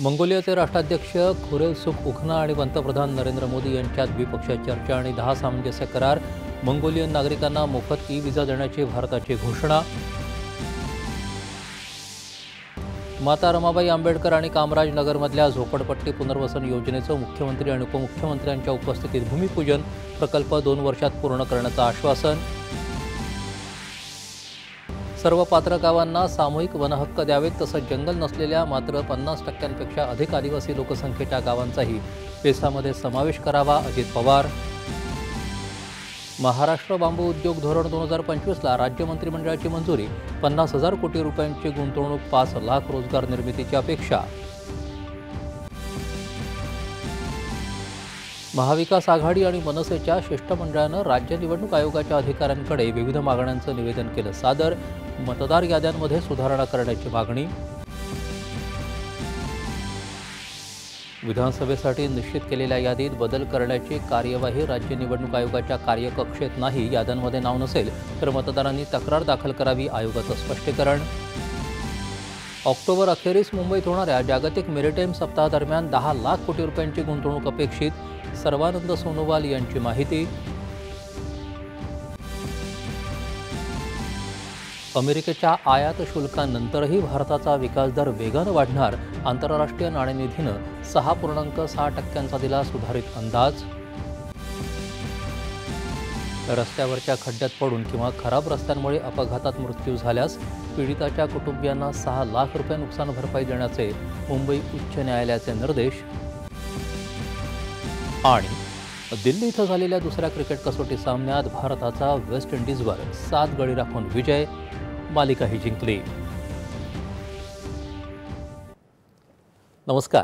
मंगोलियाचे राष्ट्राध्यक्ष खुरेलसुख-उखना आणि पंतप्रधान नरेंद्र मोदी यांच्यात द्विपक्षीय चर्चा आणि 10 सामंजस्य करार. मंगोलियन नागरिकांना मोफत ई-व्हिसा देण्याची भारताची घोषणा. माता रमाबाई आंबेडकर आणि कामराज नगरमधल्या झोपडपट्टी पुनर्वसन योजनेचं मुख्यमंत्री आणि उपमुख्यमंत्र्यांच्या उपस्थितीत भूमिपूजन. प्रकल्प 2 वर्षात पूर्ण करण्याचं आश्वासन. सर्व पात्र गावांना सामूहिक वनहक्क द्यावेत, तसंच जंगल नसलेल्या मात्र 50% अधिक आदिवासी लोकसंख्येच्या गावांचाही पेसामध्ये समावेश करावा. अजित पवार. महाराष्ट्र बांबू उद्योग धोरण 2025ला राज्य मंत्रिमंडळाची मंजुरी. 50,000 कोटी रुपयांची गुंतवणूक, 5 लाख रोजगार निर्मितीची अपेक्षा. महाविकास आघाडी आणि मनसेच्या शिष्टमंडळानं राज्य निवडणूक आयोगाच्या अधिकाऱ्यांकडे विविध मागण्यांचं निवेदन केलं सादर. मतदार याद्यांमध्ये सुधारणा करण्याची मागणी. विधानसभेसाठी निश्चित केलेल्या यादीत बदल करण्याची कार्यवाही राज्य निवडणूक आयोगाच्या कार्यकक्षेत नाही. याद्यांमध्ये नाव नसेल तर मतदारांनी तक्रार दाखल करावी, आयोगाचं स्पष्टीकरण. ऑक्टोबर अखेरीस मुंबईत होणाऱ्या जागतिक मेरिटाईम सप्ताहादरम्यान 10 लाख कोटी रुपयांची गुंतवणूक अपेक्षित. सर्वानंद सोनोवाल यांची माहिती. अमेरिकेच्या आयात शुल्कानंतरही भारताचा विकासदर वेगानं वाढणार. आंतरराष्ट्रीय नाणेनिधीनं 6.6% दिला सुधारित अंदाज. रस्त्यावरच्या खड्ड्यात पडून किंवा खराब रस्त्यांमुळे अपघातात मृत्यू झाल्यास पीडिताच्या कुटुंबियांना 6 लाख रुपये नुकसान भरपाई देण्याचे मुंबई उच्च न्यायालयाचे निर्देश. आणि दिल्ली इथं झालेल्या दुसऱ्या क्रिकेट कसोटी सामन्यात भारताचा वेस्ट इंडिजवर 7 गडी राखून विजय. मालिकाही जिंकली. नमस्कार.